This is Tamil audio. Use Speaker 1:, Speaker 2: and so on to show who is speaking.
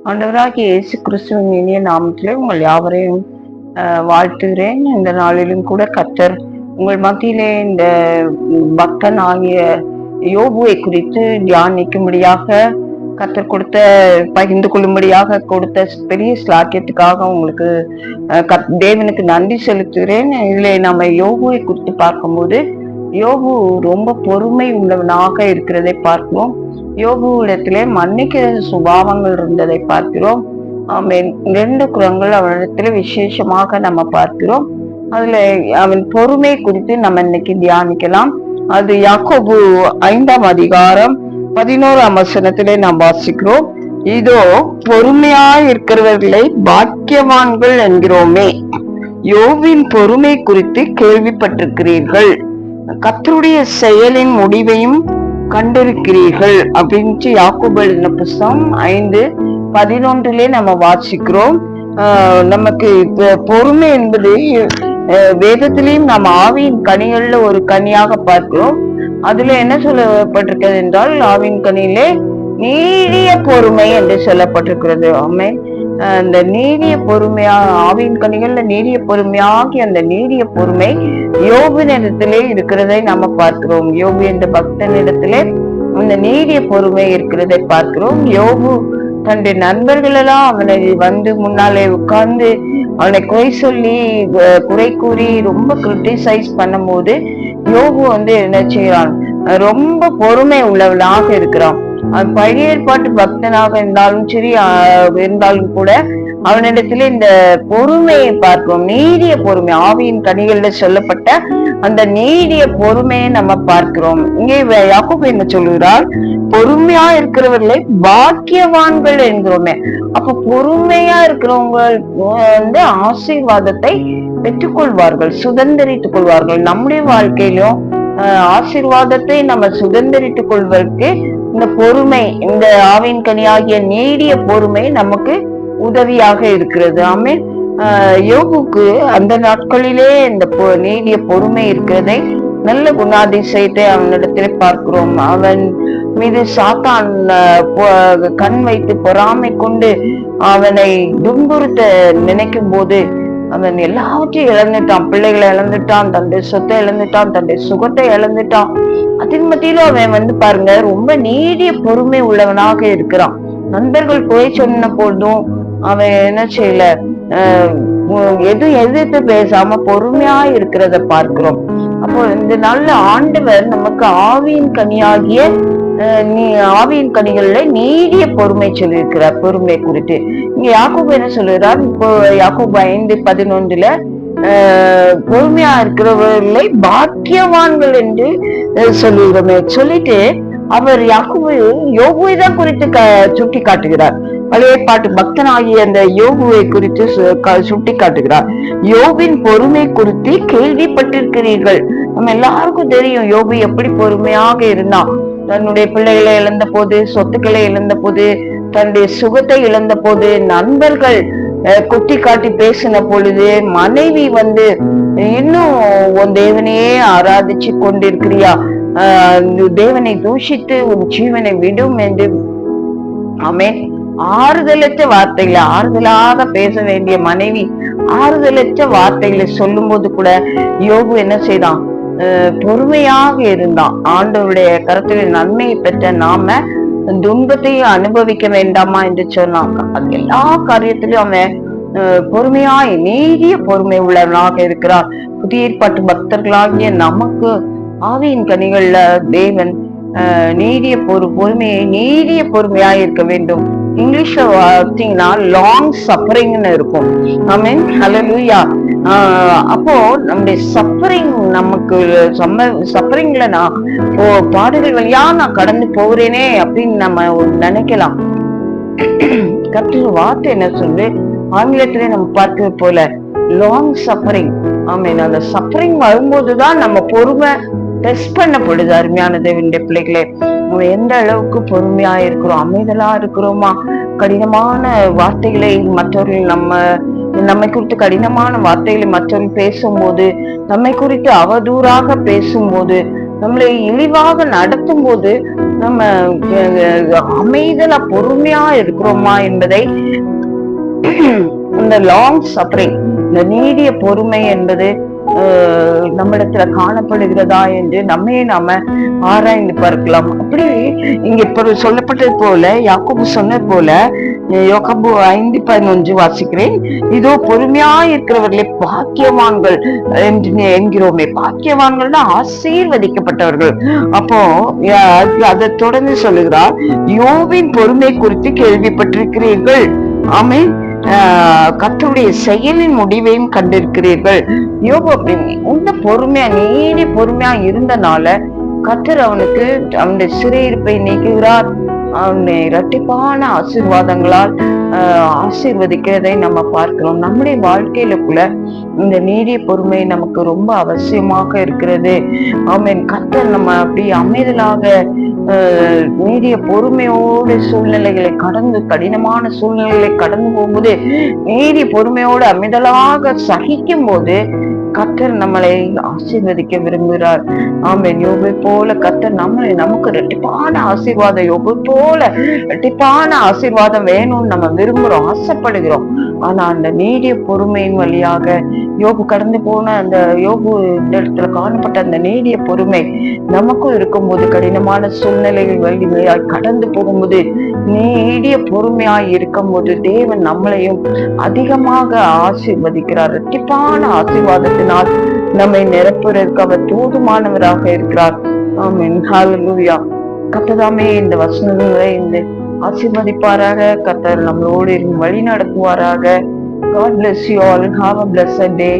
Speaker 1: ஆண்டவராகிய இயேசு கிறிஸ்துவின் இனிய நாமத்திலே உங்கள் யாவரையும் வாழ்த்துகிறேன். இந்த நாளிலும் கூட கர்த்தர் உங்கள் மத்தியிலே இந்த பக்தன் ஆகிய யோபுவை குறித்து தியானிக்கும்படியாக கர்த்தர் கொடுத்த பகிர்ந்து கொள்ளும்படியாக கொடுத்த பெரிய ஸ்லாக்கியத்துக்காக உங்களுக்கு தேவனுக்கு நன்றி செலுத்துகிறேன். இதிலே நம்ம யோபுவை குறித்து பார்க்கும்போது யோபு ரொம்ப பொறுமை உள்ளவனாக இருக்கிறதை பார்க்கிறோம். யோபு இடத்திலே மன்னிக்கிற சுபாவங்கள் இருந்ததை பார்க்கிறோம். இரண்டு குணங்கள் அவனிடத்துல விசேஷமாக நம்ம பார்க்கிறோம். அதுல அவன் பொறுமை குறித்து நம்ம இன்னைக்கு தியானிக்கலாம். அது யாக்கோபு 5ஆம் அதிகாரம் 11ஆம் வசனத்திலே நாம் வாசிக்கிறோம். இதோ பொறுமையாய் இருக்கிறவர்களை பாக்கியவான்கள் என்கிறோமே, யோபின் பொறுமை குறித்து கேள்விப்பட்டிருக்கிறீர்கள், கர்த்தருடைய செயலின் முடிவையும் கண்டிருக்கிறீர்கள் அப்படின்ட்டு யாக்கோபு எழுதின புஸ்தகம் 5:11 நம்ம வாசிக்கிறோம். நமக்கு பொறுமை என்பது வேதத்திலையும் நம்ம ஆவியின் கனிகள்ல ஒரு கனியாக பார்க்கிறோம். அதுல என்ன சொல்லப்பட்டிருக்கிறது என்றால், ஆவியின் கனியிலே நீடிய பொறுமை என்று சொல்லப்பட்டிருக்கிறது. ஆமென். அந்த நீடிய பொறுமையா, ஆவியின் கனிகள்ல நீடிய பொறுமையாகி அந்த நீடிய பொறுமை யோபுவினிடத்திலே இருக்கிறதை நம்ம பார்க்கிறோம். யோபு என்ற பக்தனிடத்திலே அந்த நீடிய பொறுமை இருக்கிறதை பார்க்கிறோம். யோபு தன்னுடைய நண்பர்களெல்லாம் அவனை வந்து முன்னாலே உட்கார்ந்து அவனை குறை சொல்லி குறை கூறி ரொம்ப கிரிட்டிசைஸ் பண்ணும் போது யோபு வந்து என்ன செய்யறான், ரொம்ப பொறுமை உள்ளவனாக இருக்கிறான். அவன் பழைய ஏற்பாட்டு பக்தனாக இருந்தாலும் சரி இருந்தாலும் கூட அவனிடத்துல இந்த பொறுமையை பார்க்கிறோம். நீடிய பொறுமை, ஆவியின் கனிகள்ல சொல்லப்பட்ட அந்த நீடிய பொறுமையை நம்ம பார்க்கிறோம். இங்கே யாக்கோபு என்ன சொல்லுகிறார், பொறுமையா இருக்கிறவர்களை பாக்கியவான்கள் என்கிறோமே. அப்ப பொறுமையா இருக்கிறவங்க வந்து ஆசீர்வாதத்தை பெற்றுக்கொள்வார்கள், சுதந்திரித்துக் கொள்வார்கள். நம்முடைய வாழ்க்கையிலும் ஆசீர்வாதத்தை நம்ம சுதந்திரித்துக் கொள்வதற்கு இந்த பொறுமை, இந்த ஆவின் கனியாகிய நீடிய பொறுமை நமக்கு உதவியாக இருக்கிறது. ஆமென். யோபுக்கு அந்த நாட்களிலே இந்த நீடிய பொறுமை இருக்கிறதை, நல்ல குணாதிசயத்தை அவனிடத்திலே பார்க்கிறோம். அவன் மீது சாத்தான் கண் வைத்து பொறாமை கொண்டு அவனை துன்புறுத்த நினைக்கும் போது அவன் எல்லாவற்றையும் இழந்துட்டான். பிள்ளைகளை இழந்துட்டான், தன்னுடைய சொத்தை இழந்துட்டான், தன்னுடைய சுகத்தை இழந்துட்டான். அதன் மத்தியிலும் அவன் வந்து பாருங்க ரொம்ப நீடிய பொறுமை உள்ளவனாக இருக்கிறான். நண்பர்கள் போய் சொன்ன போதும் அவன் என்ன செய்யல, எதிர்த்து பேசாம பொறுமையா இருக்கிறத பார்க்கிறோம். அப்போ இந்த நல்ல ஆண்டவர் நமக்கு ஆவியின் கனியாகிய ஆவியின் கனிகள்ல நீடிய பொறுமை சொல்லியிருக்கிறார். பொறுமை குறித்து இங்க யாக்கோபு என்ன சொல்லுகிறார், இப்போ யாக்கோபு 5:11 பொறுமையா இருக்கிறவர்களை பாக்கியவான்கள் என்று சொல்லுகிறோமே சொல்லிட்டு அவர் யாக்கோபு யோபுவை தான் குறித்து சுட்டி காட்டுகிறார். பழைய பாட்டு பக்தனாகிய அந்த யோபுவை குறித்து சுட்டி காட்டுகிறார். யோபின் பொறுமை குறித்து கேள்விப்பட்டிருக்கிறீர்கள். நம்ம எல்லாருக்கும் தெரியும் யோபு எப்படி பொறுமையாக இருந்தான். தன்னுடைய பிள்ளைகளை இழந்த போது, சொத்துக்களை இழந்த போது, தன்னுடைய சுகத்தை இழந்த போது, நண்பர்கள் குத்தி காட்டி பேசின பொழுது, மனைவி வந்து இன்னும் உன் தேவனையே ஆராதிச்சு கொண்டிருக்கிறியா, தேவனை தூஷித்து உன் ஜீவனை விடும் என்று ஆறுதலற்ற வார்த்தைகளை, ஆறுதலாக பேச வேண்டிய மனைவி ஆறுதலற்ற வார்த்தைகளை சொல்லும் போது கூட யோபு என்ன செய்தான், பொறுமையாக இருந்தான். ஆண்டவருடைய கருத்தில் நன்மையை பெற்ற நாம துன்பத்தையும் அனுபவிக்க வேண்டாமா என்று சொன்னாங்க. அது எல்லா காரியத்திலும் அவன் பொறுமையாய் நீடிய பொறுமை உள்ளவனாக இருக்கிறான். புதிய ஏற்பாட்டு பக்தர்களாகிய நமக்கு ஆவியின் கனிகள்ல தேவன் நீடிய பொறுமையை நீடிய பொறுமையா இருக்க வேண்டும். இங்கிலீஷ்ல பார்த்தீங்கன்னா லாங் சஃபரிங்னு இருக்கும். ஆமென், ஹல்லேலூயா. அப்போ நம்முடைய சஃபரிங், நமக்கு சஃபரிங்ல நான் பாடுகள் வழியா நான் கடந்து போகிறேனே அப்படின்னு நம்ம நினைக்கலாம். கர்த்தர் வார்த்தை என்ன சொல்லு, ஆங்கிலத்திலே நம்ம பார்க்கிறது போல லாங் சஃபரிங். ஆமென். அந்த சஃபரிங் வரும்போதுதான் நம்ம பொறுமை டெஸ்ட் பண்ணப்படுது. அருமையான தேவனுடைய பிள்ளைகளே, நம்ம எந்த அளவுக்கு பொறுமையா இருக்கிறோம், அமைதலா இருக்கிறோமா, கடினமான வார்த்தைகளை மற்றவர்கள் நம்மை குறித்து கடினமான வார்த்தைகளை மற்றவர்கள் பேசும்போது, நம்மை குறித்து அவதூறாக பேசும்போது, நம்மளை இழிவாக நடத்தும் போது நம்ம அமைதலா பொறுமையா இருக்கிறோமா என்பதை இந்த லாங் சஃபரிங், இந்த நீடிய பொறுமை என்பது நம்மிடத்துல காணப்படுகிறதா என்று நம்மையே நாம ஆராய்ந்து பார்க்கலாம். அப்படி இங்க இப்ப சொல்லப்பட்டது போல, யாக்கோபு சொன்னது போல, யோகாபு 5:11 வாசிக்கிறேன். இதோ பொறுமையா இருக்கிறவர்களே பாக்கியவான்கள் என்கிறோமே. பாக்கியவான்கள்னா ஆசீர்வதிக்கப்பட்டவர்கள். அப்போ அதை தொடர்ந்து சொல்லுகிறார், யோபின் பொறுமை குறித்து கேள்விப்பட்டிருக்கிறீர்கள். ஆமென். கர்த்தருடைய செயலின் முடிவையும் கண்டிருக்கிறீர்கள். யோபு அப்படின்னு உன்ன பொறுமையா நீடி பொறுமையா இருந்தனால கர்த்தர் அவனுக்கு அவனுடைய சிறையிருப்பை நீக்குகிறார். அவனை இரட்டிப்பான ஆசீர்வாதங்களால் ஆசீர்வதிக்கிறதை நம்ம பார்க்கிறோம். நம்முடைய வாழ்க்கையில கூட இந்த நீடிய பொறுமை நமக்கு ரொம்ப அவசியமாக இருக்கிறது. ஆமென். கர்த்தர் நம்ம அப்படி அமைதலாக நீடிய பொறுமையோடு சூழ்நிலைகளை கடந்து, கடினமான சூழ்நிலைகளை கடந்து போகும்போது நீடிய பொறுமையோடு அமைதலாக சகிக்கும் போது கர்த்தர் நம்மளை ஆசீர்வதிக்க விரும்புகிறார். ஆமென். யோபை போல கர்த்தர் நமக்கு ரெட்டிப்பான ஆசீர்வாதம், யோபை போல ரெட்டிப்பான ஆசீர்வாதம் வேணும்னு நம்ம விரும்புறோம், ஆசைப்படுகிறோம். ஆனா அந்த நீடிய பொறுமையின் வழியாக யோபு கடந்து போன அந்த யோபு இடத்துல காணப்பட்ட அந்த நீடிய பொறுமை நமக்கும் இருக்கும்போது, கடினமான சூழ்நிலைகள் வழியாய் கடந்து போகும்போது நீடிய பொறுமையாய் இருக்கும் போது தேவன் நம்மளையும் அதிகமாக ஆசீர்வதிக்கிறார். ரெட்டிப்பான ஆசீர்வாதத்தினால் நம்மை நிரப்புவதற்கு அவர் போதுமானவராக இருக்கிறார். ஆமென். ஹல்லேலூயா. கர்த்தர் இந்த வசனங்களை இந்த ஆசீர்வதிப்பாராக. கர்த்தர் நம்மளோடு வழி நடத்துவாராக. God bless you all and have a blessed day.